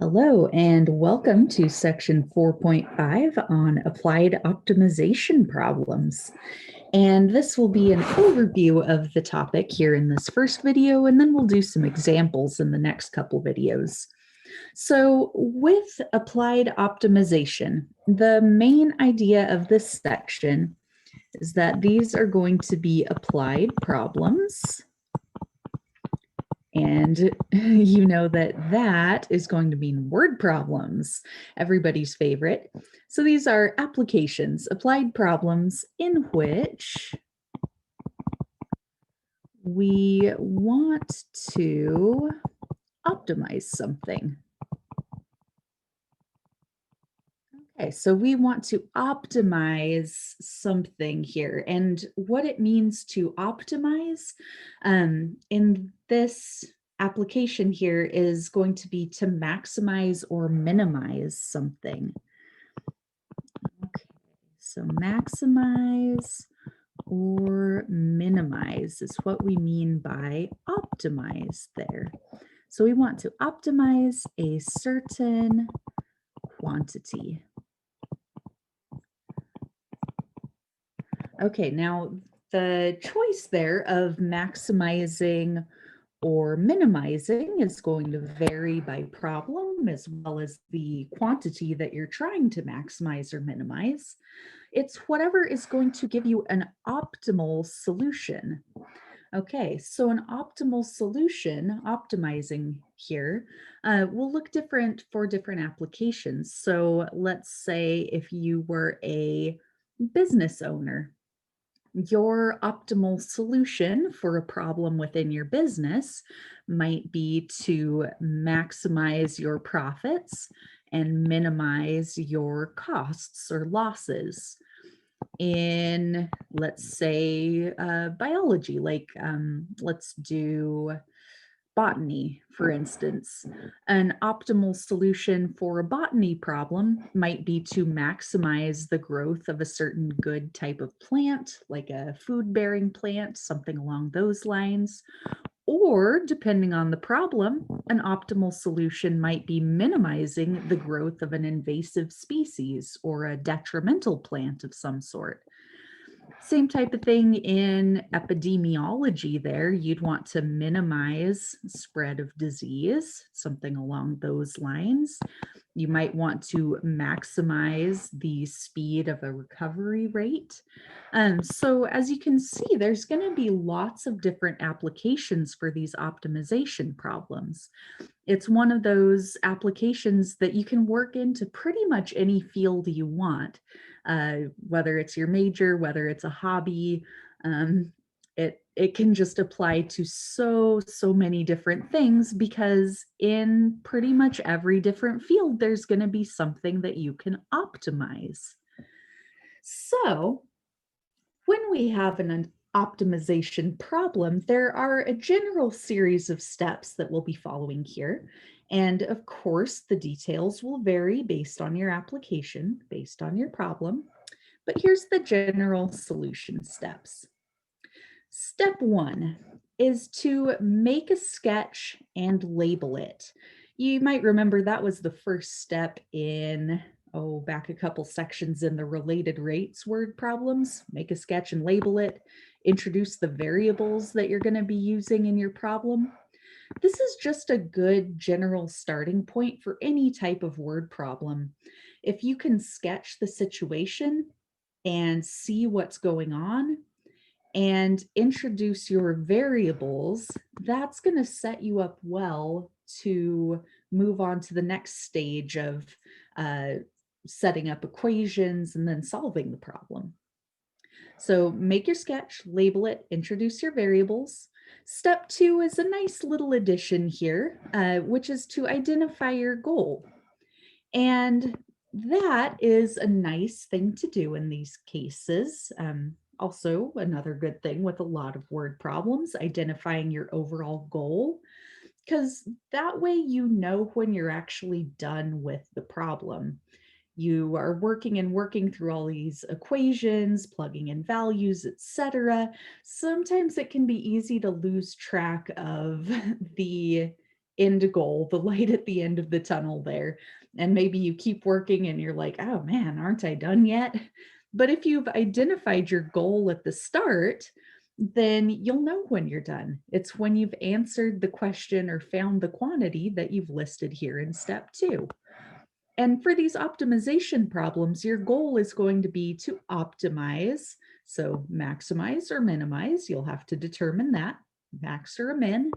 Hello, and welcome to section 4.5 on applied optimization problems. And this will be an overview of the topic here in this first video, and then we'll do some examples in the next couple videos. So with applied optimization, the main idea of this section is that these are going to be applied problems. And you know that is going to mean word problems, everybody's favorite. So these are applications, applied problems in which we want to optimize something. Okay, so we want to optimize something here, and what it means to optimize in this application here is going to be to maximize or minimize something. Okay, so maximize or minimize is what we mean by optimize there. So we want to optimize a certain quantity. Okay, now the choice there of maximizing or minimizing is going to vary by problem as well as the quantity that you're trying to maximize or minimize. It's whatever is going to give you an optimal solution. Okay, so an optimal solution, optimizing here, will look different for different applications. So let's say if you were a business owner, your optimal solution for a problem within your business might be to maximize your profits and minimize your costs or losses. In, let's say, biology, like let's do botany, for instance. An optimal solution for a botany problem might be to maximize the growth of a certain good type of plant, like a food-bearing plant, something along those lines. Or, depending on the problem, an optimal solution might be minimizing the growth of an invasive species or a detrimental plant of some sort. Same type of thing in epidemiology there. You'd want to minimize spread of disease, something along those lines. You might want to maximize the speed of a recovery rate. So as you can see, there's going to be lots of different applications for these optimization problems. It's one of those applications that you can work into pretty much any field you want, whether it's your major, whether it's a hobby. It can just apply to so many different things, because in pretty much every different field, there's going to be something that you can optimize. So when we have an optimization problem, there are a general series of steps that we'll be following here. And of course, the details will vary based on your application, based on your problem. But here's the general solution steps. Step one is to make a sketch and label it. You might remember that was the first step in, back a couple sections in the related rates word problems. Make a sketch and label it. Introduce the variables that you're going to be using in your problem. This is just a good general starting point for any type of word problem. If you can sketch the situation and see what's going on and introduce your variables, that's going to set you up well to move on to the next stage of setting up equations and then solving the problem. So make your sketch, label it, introduce your variables. Step two is a nice little addition here, which is to identify your goal. And that is a nice thing to do in these cases. Also, another good thing with a lot of word problems, identifying your overall goal, because that way you know when you're actually done with the problem. You are working through all these equations, plugging in values, etc. Sometimes it can be easy to lose track of the end goal, the light at the end of the tunnel there. And maybe you keep working and you're like, oh man, aren't I done yet? But if you've identified your goal at the start, then you'll know when you're done. It's when you've answered the question or found the quantity that you've listed here in step 2. And for these optimization problems, your goal is going to be to optimize. So maximize or minimize, you'll have to determine that, max or a min,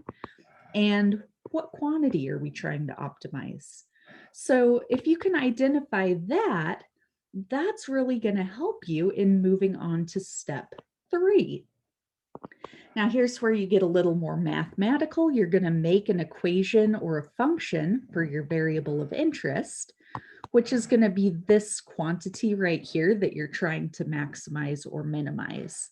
and what quantity are we trying to optimize? So if you can identify that, that's really going to help you in moving on to step 3. Now here's where you get a little more mathematical. You're going to make an equation or a function for your variable of interest, which is going to be this quantity right here that you're trying to maximize or minimize.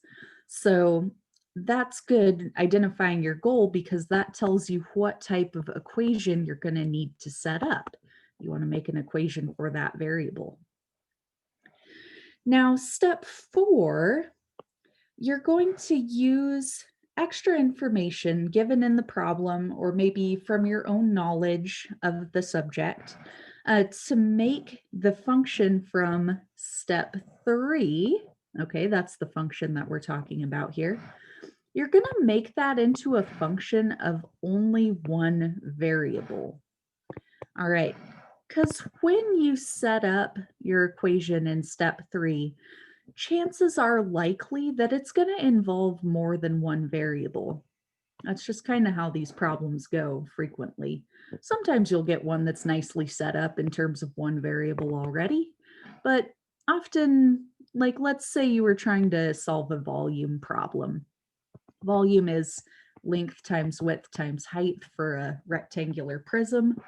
So that's good identifying your goal, because that tells you what type of equation you're going to need to set up. You want to make an equation for that variable. Now, step 4, you're going to use extra information given in the problem, or maybe from your own knowledge of the subject, to make the function from step 3. Okay, that's the function that we're talking about here. You're going to make that into a function of only one variable. All right, because when you set up your equation in step 3, chances are likely that it's going to involve more than one variable. That's just kind of how these problems go frequently. Sometimes you'll get one that's nicely set up in terms of one variable already, but often, like let's say you were trying to solve a volume problem. Volume is length times width times height for a rectangular prism.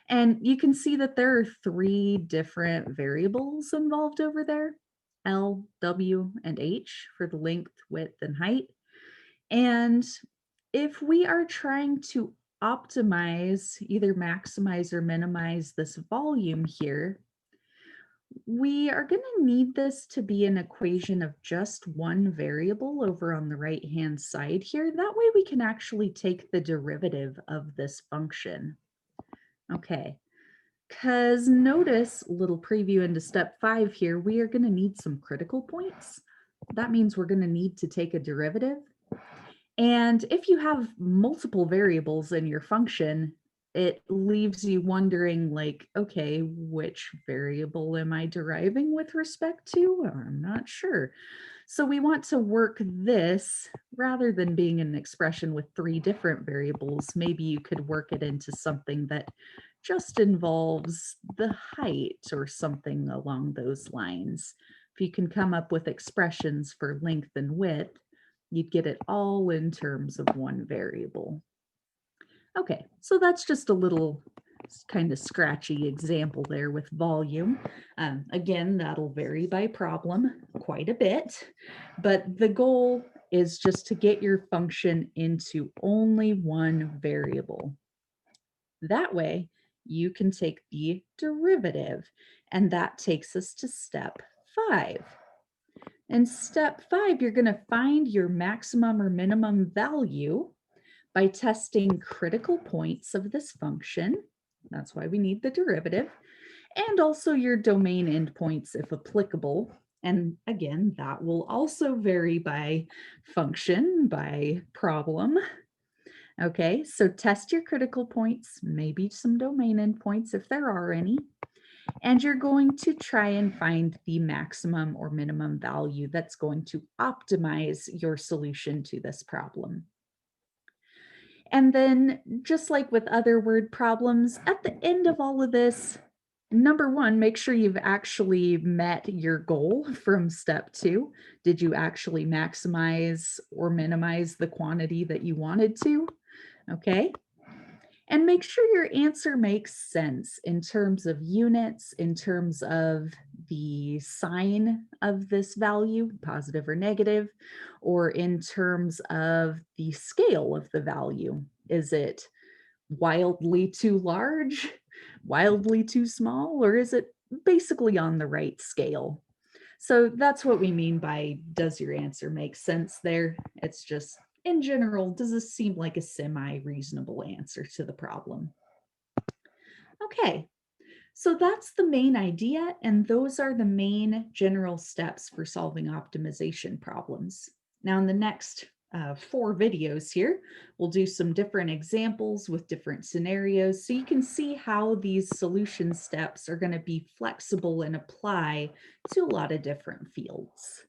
And you can see that there are 3 different variables involved over there: L, W, and H for the length, width, and height. And if we are trying to optimize, either maximize or minimize this volume here, we are going to need this to be an equation of just one variable over on the right-hand side here. That way we can actually take the derivative of this function. Okay, because notice, a little preview into step 5 here, we are going to need some critical points. That means we're going to need to take a derivative. And if you have multiple variables in your function, it leaves you wondering, like, okay, which variable am I deriving with respect to? I'm not sure. So we want to work this, rather than being an expression with 3 different variables, maybe you could work it into something that just involves the height or something along those lines. If you can come up with expressions for length and width, you'd get it all in terms of one variable. Okay, so that's just a little kind of scratchy example there with volume. Again, that'll vary by problem quite a bit, but the goal is just to get your function into only one variable. That way, you can take the derivative, and that takes us to step 5. In step 5, you're going to find your maximum or minimum value by testing critical points of this function. That's why we need the derivative, and also your domain endpoints if applicable. And again, that will also vary by function, by problem. Okay, so test your critical points, maybe some domain endpoints if there are any. And you're going to try and find the maximum or minimum value that's going to optimize your solution to this problem. And then, just like with other word problems, at the end of all of this, number 1, make sure you've actually met your goal from step 2. Did you actually maximize or minimize the quantity that you wanted to? Okay. And make sure your answer makes sense in terms of units, in terms of the sign of this value, positive or negative, or in terms of the scale of the value. Is it wildly too large, wildly too small, or is it basically on the right scale? So that's what we mean by, does your answer make sense there? It's just in general, does this seem like a semi-reasonable answer to the problem? Okay, so that's the main idea, and those are the main general steps for solving optimization problems. Now, in the next 4 videos here, we'll do some different examples with different scenarios so you can see how these solution steps are going to be flexible and apply to a lot of different fields.